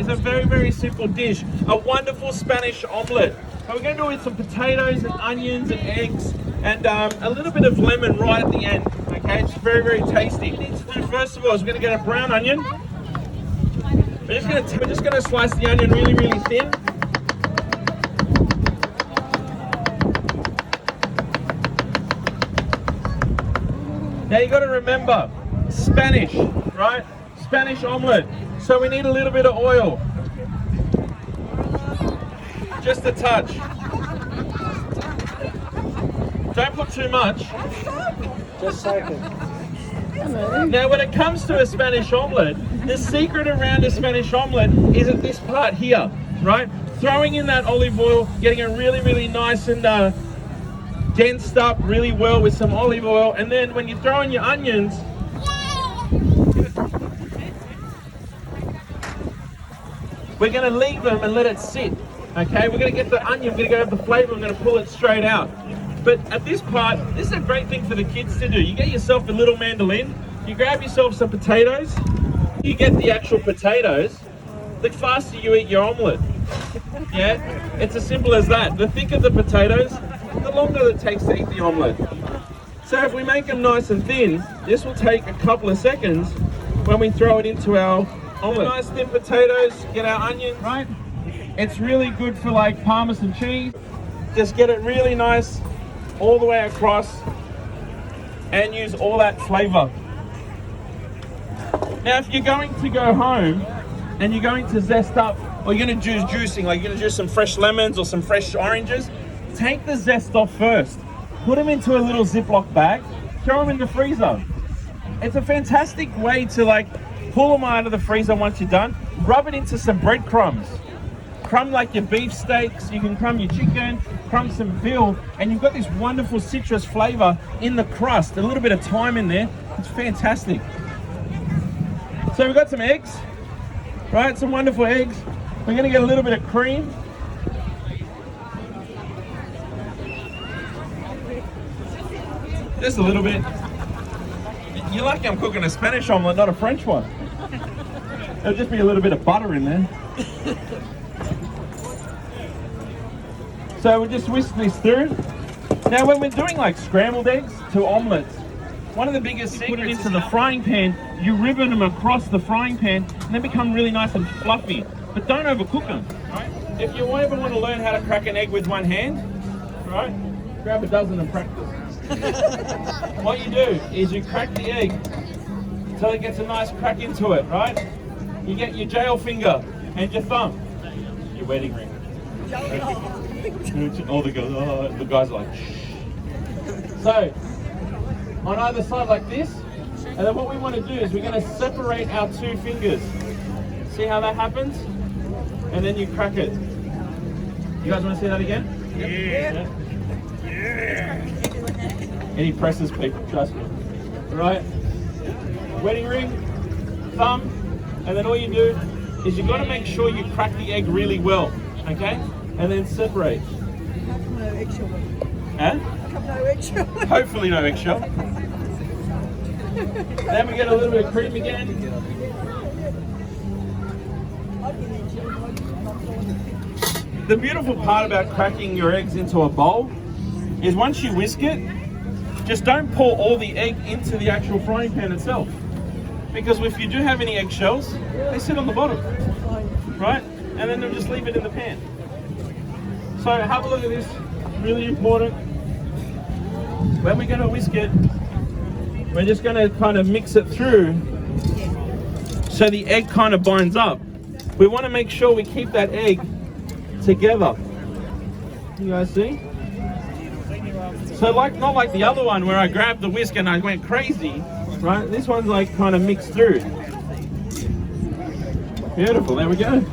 is a very, very simple dish. A wonderful Spanish omelette. So we're going to do it with some potatoes and onions and eggs and a little bit of lemon right at the end. Okay, it's very, very tasty. What we need to do first of all is we're going to get a brown onion. We're just going to slice the onion really, really thin. Now you got to remember, Spanish, right? Spanish omelette. So we need a little bit of oil. Just a touch. Don't put too much. Just soak it. Now when it comes to a Spanish omelette, the secret around a Spanish omelette is at this part here, right? Throwing in that olive oil, getting it really, really nice and densed up really well with some olive oil, and then when you throw in your onions, we're going to leave them and let it sit. Okay, we're going to get the onion, we're going to go have the flavor, we're going to pull it straight out. But at this part, this is a great thing for the kids to do. You get yourself a little mandolin, you grab yourself some potatoes, you get the actual potatoes, the faster you eat your omelette. Yeah, it's as simple as that. The thicker the potatoes, the longer it takes to eat the omelette. So if we make them nice and thin, this will take a couple of seconds when we throw it into our omelette. Nice thin potatoes, get our onions, right? It's really good for like Parmesan cheese. Just get it really nice all the way across and use all that flavor. Now if you're going to go home and you're going to zest up, or you're going to do juicing, like you're going to juice some fresh lemons or some fresh oranges, take the zest off first. Put them into a little Ziploc bag, throw them in the freezer. It's a fantastic way to like pull them out of the freezer once you're done. Rub it into some breadcrumbs. Crumb like your beef steaks, you can crumb your chicken, crumb some veal, and you've got this wonderful citrus flavor in the crust. A little bit of thyme in there. It's fantastic. So we've got some eggs, right? Some wonderful eggs. We're going to get a little bit of cream. Just a little bit. You're lucky I'm cooking a Spanish omelette, not a French one. There'll just be a little bit of butter in there. So we'll just whisk this through. Now when we're doing like scrambled eggs to omelettes, one of the biggest secrets, put it into the frying pan, you ribbon them across the frying pan and they become really nice and fluffy. But don't overcook them, right? If you ever want to learn how to crack an egg with one hand, right, grab a dozen and practice. What you do is you crack the egg until it gets a nice crack into it, right? You get your jail finger and your thumb, your wedding ring. All the guys are like, shh. So, on either side like this, and then what we want to do is we're going to separate our two fingers. See how that happens? And then you crack it. You guys want to see that again? Yeah. And he presses people, trust me. Right? Wedding ring, thumb, and then all you do is you've got to make sure you crack the egg really well, okay? And then separate. No eggshell. Huh? No eggshell. Hopefully no eggshell. Then we get a little bit of cream again. The beautiful part about cracking your eggs into a bowl is once you whisk it, just don't pour all the egg into the actual frying pan itself. Because if you do have any eggshells, they sit on the bottom, right? And then they'll just leave it in the pan. So have a look at this, really important. When we're going to whisk it, we're just going to kind of mix it through so the egg kind of binds up. We want to make sure we keep that egg together. You guys see? So like, not like the other one where I grabbed the whisk and I went crazy, right? This one's like kind of mixed through. Beautiful, there we go.